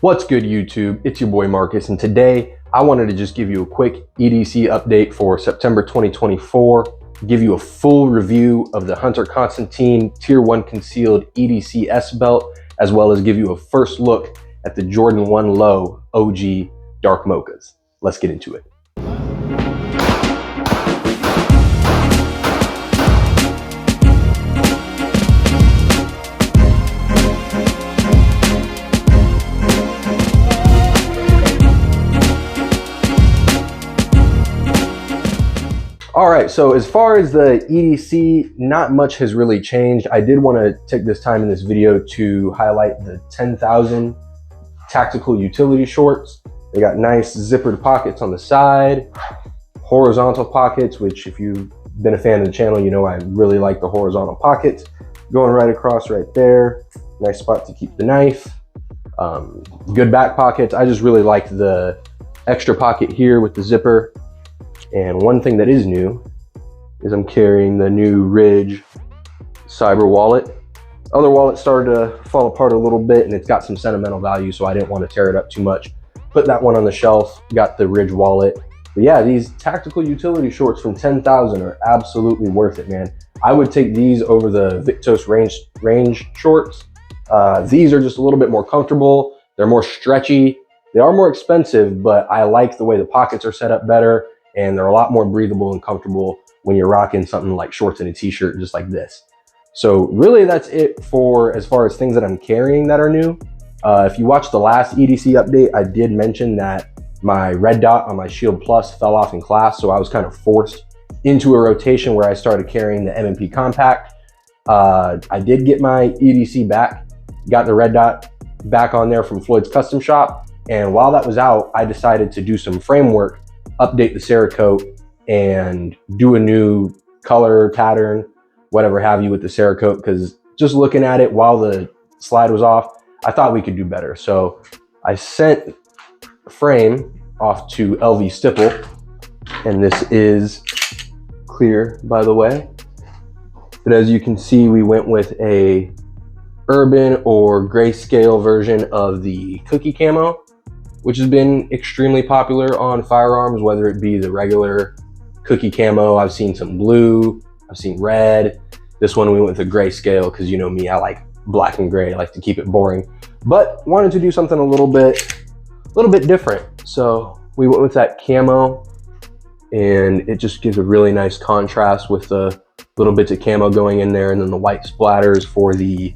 What's good, YouTube? It's your boy Marcus, and today I wanted to just give you a quick EDC update for September 2024, give you a full review of the Hunter Constantine Tier 1 Concealed EDC-S belt, as well as give you a first look at the Jordan 1 Low OG Dark Mochas. Let's get into it. All right, so as far as the EDC, not much has really changed. I did want to take this time in this video to highlight the 10,000 tactical utility shorts. They got nice zippered pockets on the side, horizontal pockets, which if you've been a fan of the channel, you know I really like the horizontal pockets. Going right across right there, nice spot to keep the knife. Good back pockets. I just really like the extra pocket here with the zipper. And one thing that is new is I'm carrying the new Ridge Cyber wallet. Other wallet started to fall apart a little bit and it's got some sentimental value, so I didn't want to tear it up too much. Put that one on the shelf, got the Ridge wallet. But yeah, these tactical utility shorts from 10,000 are absolutely worth it, man. I would take these over the Victos range shorts. These are just a little bit more comfortable. They're more stretchy. They are more expensive, but I like the way the pockets are set up better. And they're a lot more breathable and comfortable when you're rocking something like shorts and a t-shirt just like this. So really that's it for as far as things that I'm carrying that are new. If you watched the last EDC update, I did mention that my red dot on my Shield Plus fell off in class, so I was kind of forced into a rotation where I started carrying the M&P Compact. I did get my EDC back, got the red dot back on there from Floyd's Custom Shop, and while that was out, I decided to do some framework, update the Cerakote and do a new color pattern, whatever have you with the Cerakote, because just looking at it while the slide was off, I thought we could do better. So I sent a frame off to LV Stipple, and this is clear, by the way. But as you can see, we went with a urban or grayscale version of the cookie camo, which has been extremely popular on firearms, whether it be the regular cookie camo. I've seen some blue, I've seen red. This one we went with the grayscale because you know me, I like black and gray, I like to keep it boring. But wanted to do something a little bit different. So we went with that camo, and it just gives a really nice contrast with the little bits of camo going in there, and then the white splatters for the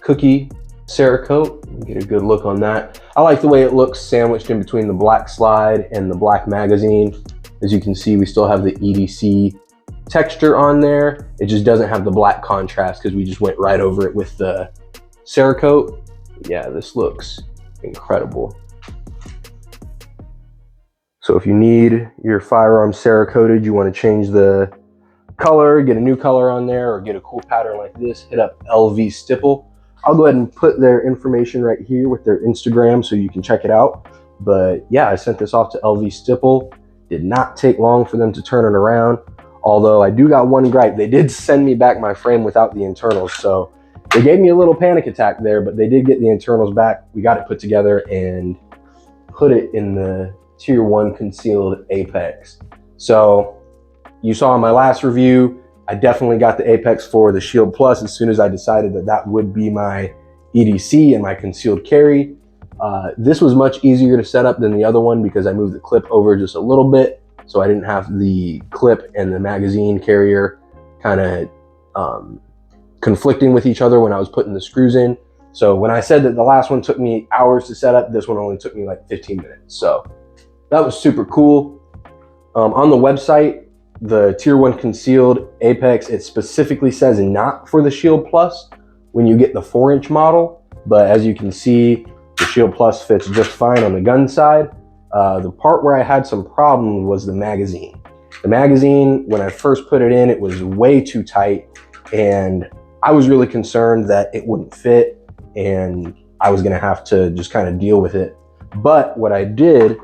cookie Cerakote. Get a good look on that. I like the way it looks sandwiched in between the black slide and the black magazine. As you can see, we still have the EDC texture on there. It just doesn't have the black contrast because we just went right over it with the Cerakote. Yeah, this looks incredible. So if you need your firearm Cerakoted, you want to change the color, get a new color on there, or get a cool pattern like this, hit up LV Stipple. I'll go ahead and put their information right here with their Instagram so you can check it out. But yeah, I sent this off to LV Stipple. Did not take long for them to turn it around. Although I do got one gripe. They did send me back my frame without the internals. So they gave me a little panic attack there, but they did get the internals back. We got it put together and put it in the Tier 1 Concealed APX. So you saw in my last review, I definitely got the Apex for the Shield Plus as soon as I decided that that would be my EDC and my concealed carry. This was much easier to set up than the other one because I moved the clip over just a little bit, so I didn't have the clip and the magazine carrier kind of conflicting with each other when I was putting the screws in. So when I said that the last one took me hours to set up, this one only took me like 15 minutes. So that was super cool. On the website, the Tier 1 Concealed APX, it specifically says not for the Shield Plus when you get the 4-inch model, but as you can see, the Shield Plus fits just fine on the gun side. The part where I had some problem was the magazine. The magazine, when I first put it in, it was way too tight, and I was really concerned that it wouldn't fit, and I was gonna have to just kind of deal with it. But what I did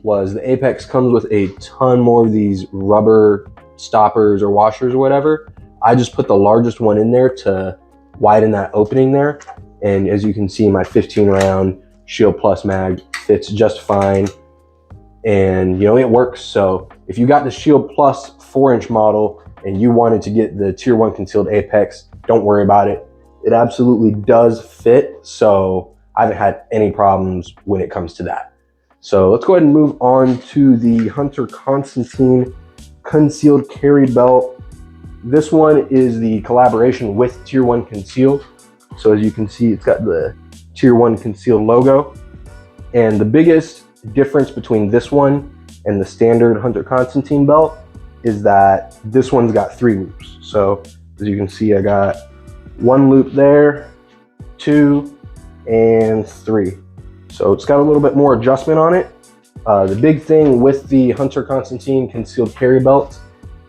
was the Apex comes with a ton more of these rubber stoppers or washers or whatever. I just put the largest one in there to widen that opening there. And as you can see, my 15 round Shield Plus mag fits just fine, and you know, it works. So if you got the Shield Plus 4-inch model and you wanted to get the Tier 1 Concealed APX, don't worry about it. It absolutely does fit, so I haven't had any problems when it comes to that. So let's go ahead and move on to the Hunter Constantine Concealed Carry Belt. This one is the collaboration with Tier 1 Concealed. So as you can see, it's got the Tier 1 Concealed logo. And the biggest difference between this one and the standard Hunter Constantine belt is that this one's got 3 loops. So as you can see, I got 1 loop there, 2, and 3. So it's got a little bit more adjustment on it. The big thing with the Hunter Constantine Concealed Carry Belt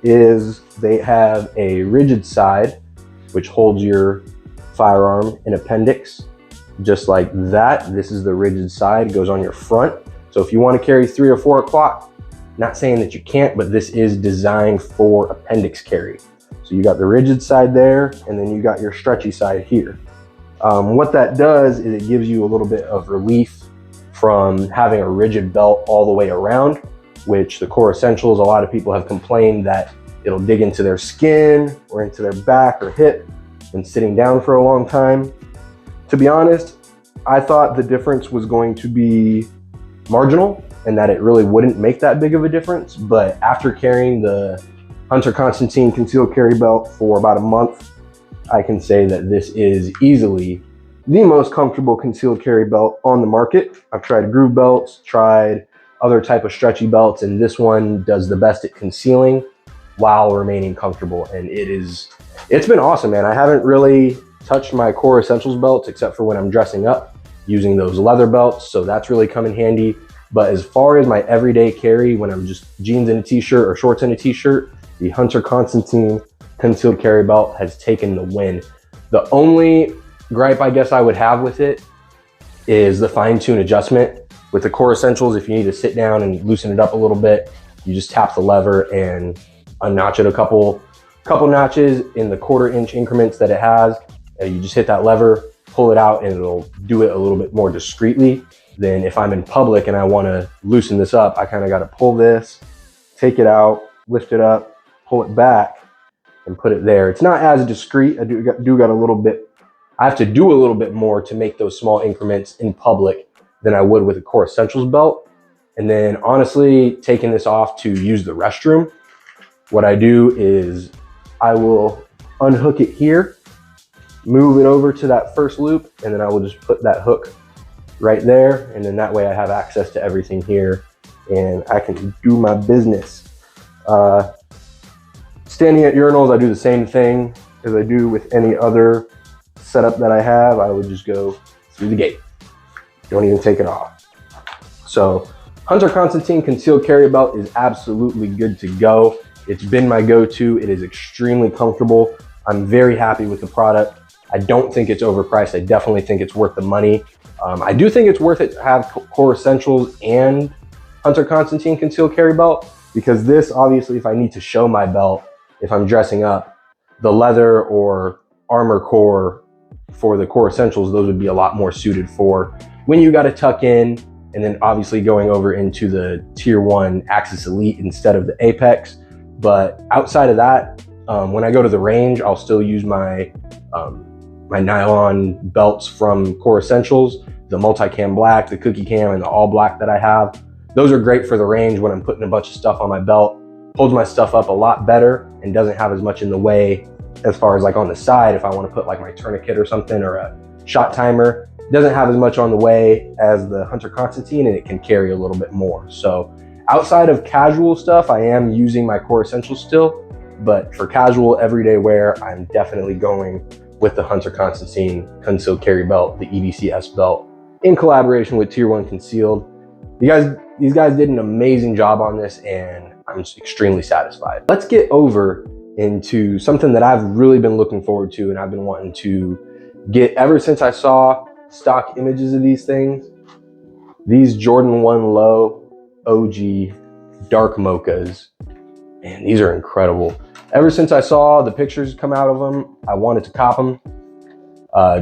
is they have a rigid side, which holds your firearm and appendix, just like that. This is the rigid side, it goes on your front. So if you want to carry 3 or 4 o'clock, not saying that you can't, but this is designed for appendix carry. So you got the rigid side there, and then you got your stretchy side here. What that does is it gives you a little bit of relief from having a rigid belt all the way around, which the Core Essentials, a lot of people have complained that it'll dig into their skin or into their back or hip when sitting down for a long time. To be honest, I thought the difference was going to be marginal and that it really wouldn't make that big of a difference. But after carrying the Hunter Constantine Concealed Carry Belt for about a month, I can say that this is easily the most comfortable concealed carry belt on the market. I've tried groove belts, tried other type of stretchy belts, and this one does the best at concealing while remaining comfortable. And it's been awesome, man. I haven't really touched my Core Essentials belts except for when I'm dressing up using those leather belts, so that's really come in handy. But as far as my everyday carry, when I'm just jeans and a t-shirt or shorts and a t-shirt, the Hunter Constantine Concealed Carry Belt has taken the win. The only gripe I guess I would have with it is the fine-tune adjustment. With the Core Essentials, if you need to sit down and loosen it up a little bit, you just tap the lever and unnotch it a couple notches in the 1/4 inch increments that it has. You just hit that lever, pull it out, and it'll do it a little bit more discreetly than if I'm in public and I want to loosen this up. I kind of got to pull this, take it out, lift it up, pull it back, and put it there. It's not as discreet. I do got a little bit, I have to do a little bit more to make those small increments in public than I would with a Core Essentials belt. And then honestly, taking this off to use the restroom, what I do is I will unhook it here, move it over to that first loop, and then I will just put that hook right there. And then that way I have access to everything here and I can do my business. Standing at urinals, I do the same thing as I do with any other setup that I have. I would just go through the gate. Don't even take it off. So Hunter Constantine Concealed Carry Belt is absolutely good to go. It's been my go-to. It is extremely comfortable. I'm very happy with the product. I don't think it's overpriced. I definitely think it's worth the money. I do think it's worth it to have Core Essentials and Hunter Constantine Concealed Carry Belt, because this, obviously, if I need to show my belt, if I'm dressing up, the leather or armor core for the Core Essentials, those would be a lot more suited for when you got to tuck in, and then obviously going over into the Tier 1 Axis Elite instead of the Apex. But outside of that, when I go to the range, I'll still use my my nylon belts from Core Essentials, the multicam black, the cookie cam, and the all black that I have. Those are great for the range when I'm putting a bunch of stuff on my belt. Holds my stuff up a lot better and doesn't have as much in the way as far as like on the side. If I want to put like my tourniquet or something or a shot timer, it doesn't have as much on the way as the Hunter Constantine, and it can carry a little bit more. So outside of casual stuff, I am using my Core Essentials still, but for casual everyday wear, I'm definitely going with the Hunter Constantine Concealed Carry Belt, the EDC-S belt, in collaboration with Tier 1 Concealed. These guys did an amazing job on this, and I'm extremely satisfied. Let's get over into something that I've really been looking forward to and I've been wanting to get ever since I saw stock images of these things. These Jordan 1 Low OG dark mochas, man, these are incredible. Ever since I saw the pictures come out of them, I wanted to cop them.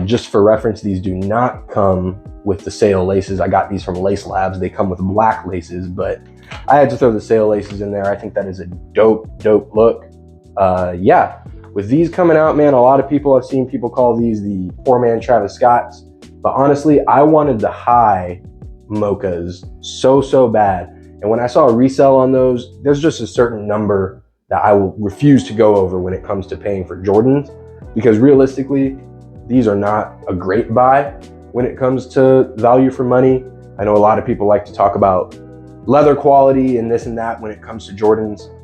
Just for reference, these do not come with the sail laces. I got these from Lace Labs. They come with black laces, but I had to throw the sail laces in there. I think that is a dope look. Yeah, with these coming out, man, a lot of people, I've seen people call these the poor man Travis Scotts, but honestly, I wanted the high Mochas so bad. And when I saw a resale on those, there's just a certain number that I will refuse to go over when it comes to paying for Jordans, because realistically, these are not a great buy when it comes to value for money. I know a lot of people like to talk about leather quality and this and that when it comes to Jordans.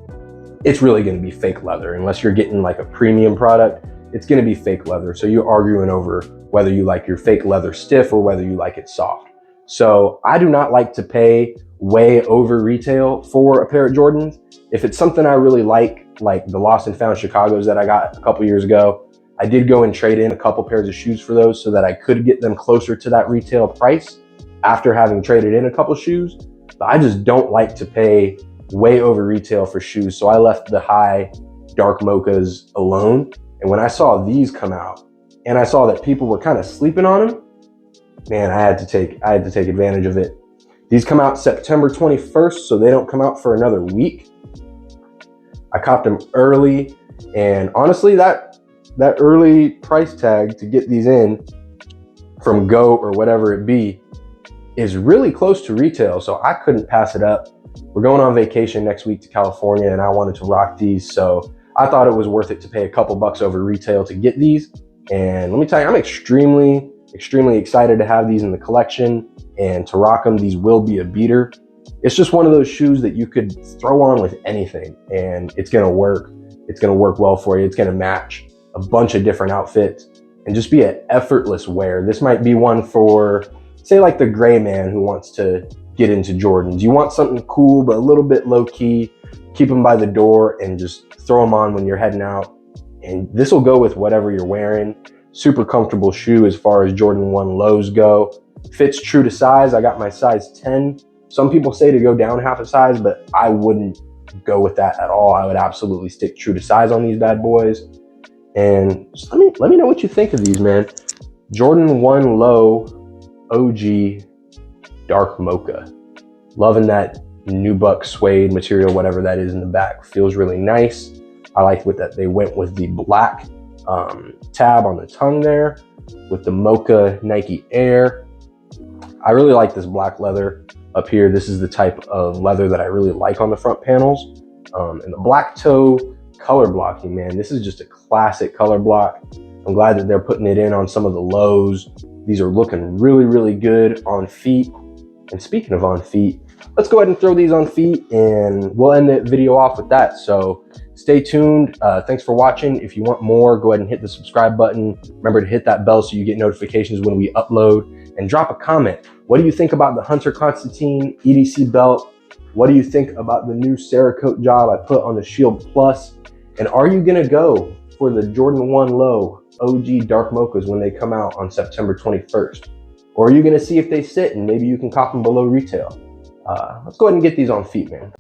It's really gonna be fake leather. Unless you're getting like a premium product, it's gonna be fake leather. So you're arguing over whether you like your fake leather stiff or whether you like it soft. So I do not like to pay way over retail for a pair of Jordans. If it's something I really like the Lost and Found Chicagos that I got a couple years ago, I did go and trade in a couple pairs of shoes for those so that I could get them closer to that retail price after having traded in a couple shoes. But I just don't like to pay way over retail for shoes. So I left the high dark Mochas alone. And when I saw these come out and I saw that people were kind of sleeping on them, man, I had to take advantage of it. These come out September 21st, so they don't come out for another week. I copped them early, and honestly, that early price tag to get these in from Go or whatever it be is really close to retail, so I couldn't pass it up. We're going on vacation next week to California, and I wanted to rock these, so I thought it was worth it to pay a couple bucks over retail to get these. And let me tell you, I'm extremely excited to have these in the collection and to rock them. These will be a beater. It's just one of those shoes that you could throw on with anything and it's gonna work. It's gonna work well for you. It's gonna match a bunch of different outfits and just be an effortless wear. This might be one for, say, like the gray man who wants to get into Jordans. You want something cool but a little bit low key, keep them by the door and just throw them on when you're heading out. And this will go with whatever you're wearing. Super comfortable shoe as far as Jordan 1 lows go. Fits true to size. I got my size 10. Some people say to go down half a size, but I wouldn't go with that at all. I would absolutely stick true to size on these bad boys. And just let me know what you think of these, man. Jordan 1 low OG dark Mocha. Loving that nubuck suede material, whatever that is in the back. Feels really nice. I like that they went with the black tab on the tongue there with the Mocha Nike Air. I really like this black leather up here. This is the type of leather that I really like on the front panels. And the black toe color blocking, man, this is just a classic color block. I'm glad that they're putting it in on some of the lows. These are looking really good on feet. And speaking of on feet, let's go ahead and throw these on feet and we'll end the video off with that. So stay tuned. Thanks for watching. If you want more, go ahead and hit the subscribe button. Remember to hit that bell so you get notifications when we upload, and drop a comment. What do you think about the Hunter Constantine EDC belt? What do you think about the new Cerakote job I put on the Shield Plus? And are you gonna go for the Jordan 1 low OG dark Mochas when they come out on September 21st? Or are you gonna see if they sit and maybe you can cop them below retail? Let's go ahead and get these on feet, man.